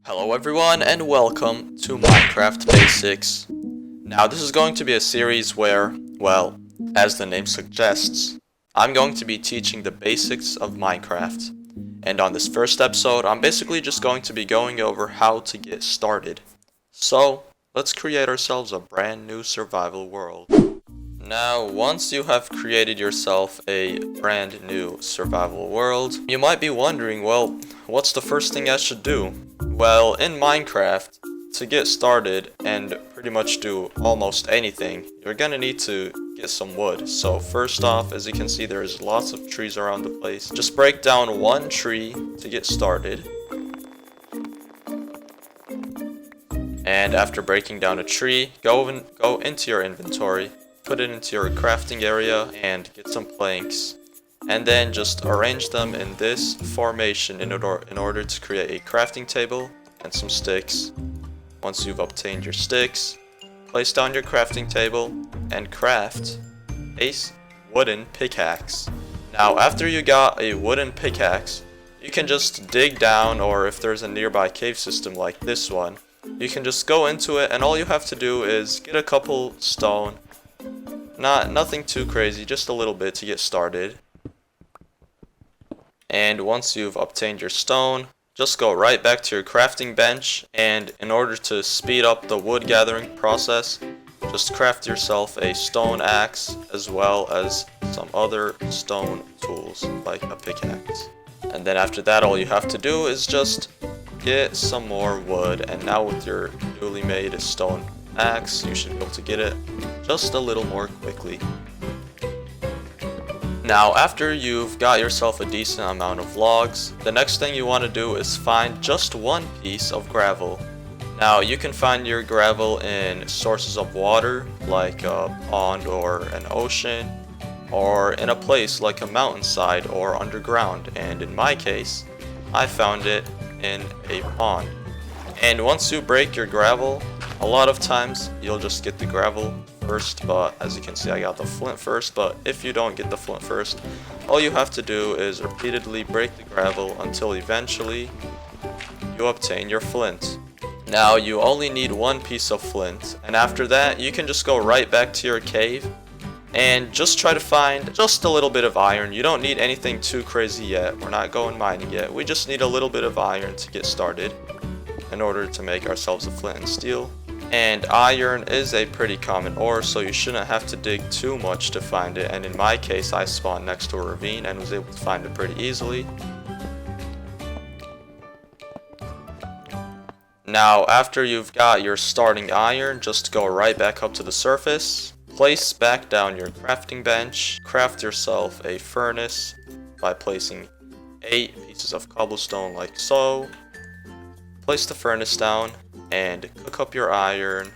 Hello everyone and welcome to Minecraft Basics. Now this is going to be a series where, well, as the name suggests, I'm going to be teaching the basics of Minecraft. And on this first episode, I'm basically just going to be going over how to get started. So, let's create ourselves a brand new survival world. Now, once you have created yourself a brand new survival world, you might be wondering, well, what's the first thing I should do? Well, in Minecraft, to get started and pretty much do almost anything, you're gonna need to get some wood. So first off, as you can see, there's lots of trees around the place. Just break down one tree to get started. And after breaking down a tree, go into your inventory, put it into your crafting area, and get some planks. And then just arrange them in this formation in order to create a crafting table and some sticks. Once you've obtained your sticks, place down your crafting table and craft a wooden pickaxe. Now after you got a wooden pickaxe, you can just dig down, or if there's a nearby cave system like this one, you can just go into it, and all you have to do is get a couple stone. Nothing too crazy, just a little bit to get started. And once you've obtained your stone, just go right back to your crafting bench, and in order to speed up the wood gathering process, just craft yourself a stone axe as well as some other stone tools like a pickaxe. And then after that, all you have to do is just get some more wood, and now with your newly made stone axe, you should be able to get it just a little more quickly. Now after you've got yourself a decent amount of logs, the next thing you want to do is find just one piece of gravel. Now you can find your gravel in sources of water like a pond or an ocean, or in a place like a mountainside or underground, and in my case I found it in a pond. And once you break your gravel, a lot of times you'll just get the gravel first, but as you can see I got the flint first. But if you don't get the flint first, all you have to do is repeatedly break the gravel until eventually you obtain your flint. Now you only need one piece of flint, and after that you can just go right back to your cave and just try to find just a little bit of iron. You don't need anything too crazy yet, we're not going mining yet, we just need a little bit of iron to get started in order to make ourselves a flint and steel. And iron is a pretty common ore, so you shouldn't have to dig too much to find it, and in my case I spawned next to a ravine and was able to find it pretty easily. Now after you've got your starting iron, just go right back up to the surface, place back down your crafting bench, craft yourself a furnace by placing 8 pieces of cobblestone like so. Place the furnace down and cook up your iron,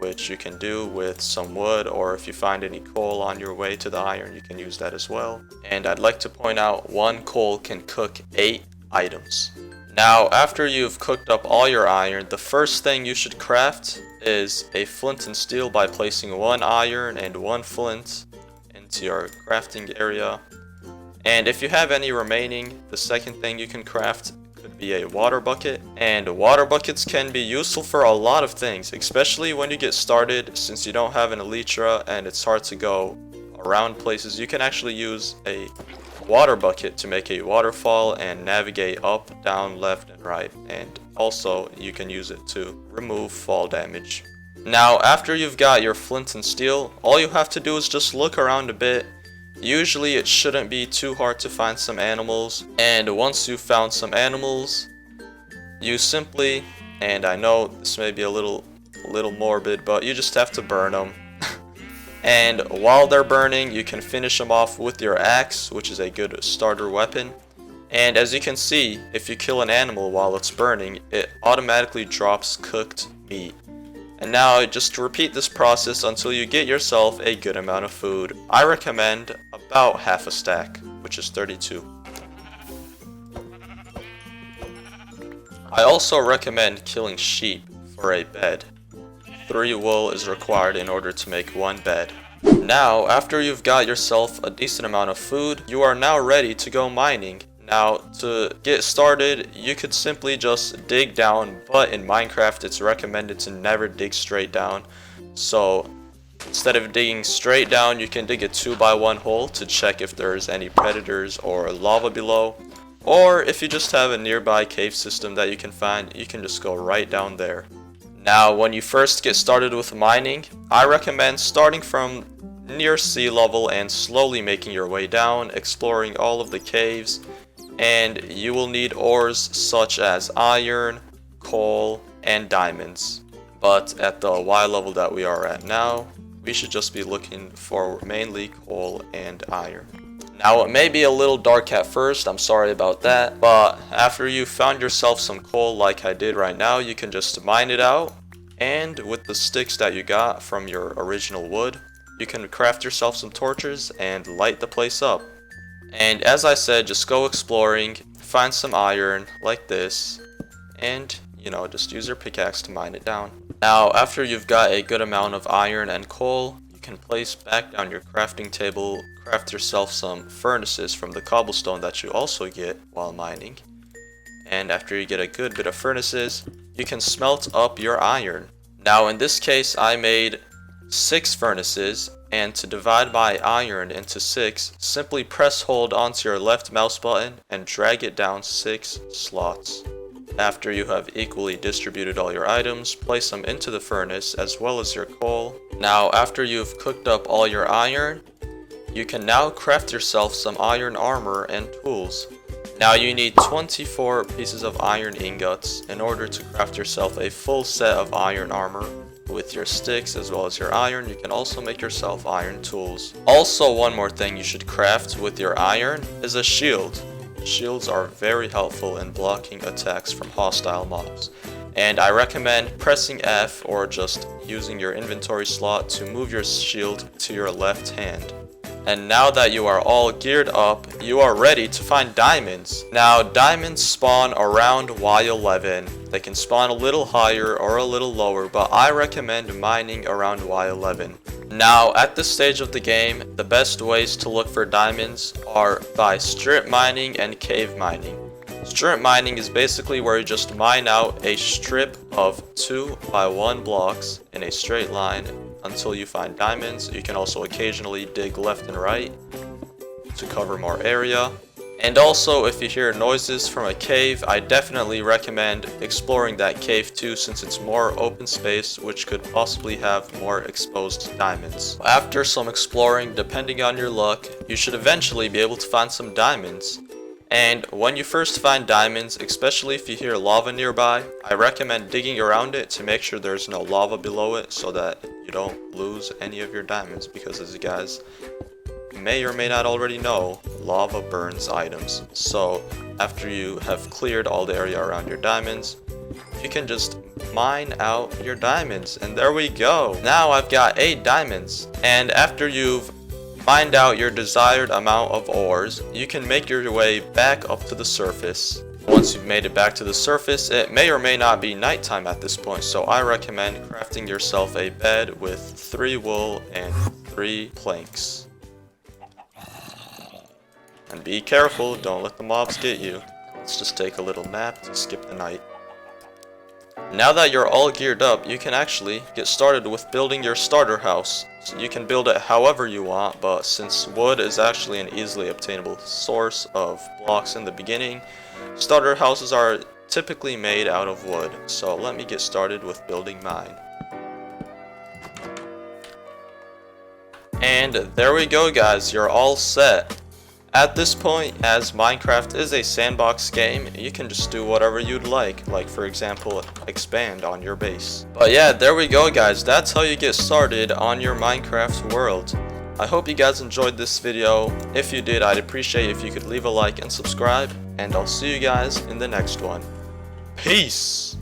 which you can do with some wood, or if you find any coal on your way to the iron, you can use that as well. And I'd like to point out, one coal can cook 8 items. Now after you've cooked up all your iron, the first thing you should craft is a flint and steel by placing 1 iron and 1 flint into your crafting area. And if you have any remaining, the second thing you can craft could be a water bucket. And water buckets can be useful for a lot of things, especially when you get started. Since you don't have an elytra and it's hard to go around places, you can actually use a water bucket to make a waterfall and navigate up, down, left, and right. And also you can use it to remove fall damage. Now after you've got your flint and steel, all you have to do is just look around a bit. Usually it shouldn't be too hard to find some animals, and once you've found some animals, you simply, and I know this may be a little morbid, but you just have to burn them. And while they're burning, you can finish them off with your axe, which is a good starter weapon. And as you can see, if you kill an animal while it's burning, it automatically drops cooked meat. And now just repeat this process until you get yourself a good amount of food. I recommend about half a stack, which is 32. I also recommend killing sheep for a bed. 3 wool is required in order to make 1 bed. Now, after you've got yourself a decent amount of food, you are now ready to go mining. Now, to get started, you could simply just dig down, but in Minecraft it's recommended to never dig straight down. So instead of digging straight down, you can dig a 2x1 hole to check if there's any predators or lava below. Or if you just have a nearby cave system that you can find, you can just go right down there. Now, when you first get started with mining, I recommend starting from near sea level and slowly making your way down, exploring all of the caves. And you will need ores such as iron, coal, and diamonds. But at the Y level that we are at now, we should just be looking for mainly coal and iron. Now, it may be a little dark at first, I'm sorry about that, but after you found yourself some coal like I did right now, you can just mine it out, and with the sticks that you got from your original wood, you can craft yourself some torches and light the place up. And as I said, just go exploring, find some iron like this, and just use your pickaxe to mine it down. Now, after you've got a good amount of iron and coal, you can place back down your crafting table, craft yourself some furnaces from the cobblestone that you also get while mining. And after you get a good bit of furnaces, you can smelt up your iron. Now, in this case, I made 6 furnaces, and to divide my iron into 6, simply press hold onto your left mouse button and drag it down 6 slots. After you have equally distributed all your items, place them into the furnace as well as your coal. Now, after you've cooked up all your iron, you can now craft yourself some iron armor and tools. Now, you need 24 pieces of iron ingots in order to craft yourself a full set of iron armor. With your sticks as well as your iron, you can also make yourself iron tools. Also, one more thing you should craft with your iron is a shield. Shields are very helpful in blocking attacks from hostile mobs. And I recommend pressing F or just using your inventory slot to move your shield to your left hand. And now that you are all geared up, you are ready to find diamonds. Now, diamonds spawn around Y11. They can spawn a little higher or a little lower, but I recommend mining around Y11. Now, at this stage of the game, the best ways to look for diamonds are by strip mining and cave mining. Strip mining is basically where you just mine out a strip of 2x1 blocks in a straight line until you find diamonds. You can also occasionally dig left and right to cover more area. And also, if you hear noises from a cave, I definitely recommend exploring that cave too, since it's more open space, which could possibly have more exposed diamonds. After some exploring, depending on your luck, you should eventually be able to find some diamonds. And when you first find diamonds, especially if you hear lava nearby, I recommend digging around it to make sure there's no lava below it so that you don't lose any of your diamonds, because as you guys may or may not already know, lava burns items. So after you have cleared all the area around your diamonds, you can just mine out your diamonds, and there we go. Now I've got 8 diamonds, and after you've mined out your desired amount of ores, you can make your way back up to the surface. Once you've made it back to the surface, it may or may not be nighttime at this point, so I recommend crafting yourself a bed with 3 wool and 3 planks. And be careful, don't let the mobs get you. Let's just take a little nap to skip the night. Now that you're all geared up, you can actually get started with building your starter house. So you can build it however you want, but since wood is actually an easily obtainable source of blocks in the beginning, starter houses are typically made out of wood. So let me get started with building mine. And there we go, guys, you're all set. At this point, as Minecraft is a sandbox game, you can just do whatever you'd like for example, expand on your base. But yeah, there we go, guys, that's how you get started on your Minecraft world. I hope you guys enjoyed this video. If you did, I'd appreciate if you could leave a like and subscribe, and I'll see you guys in the next one. Peace!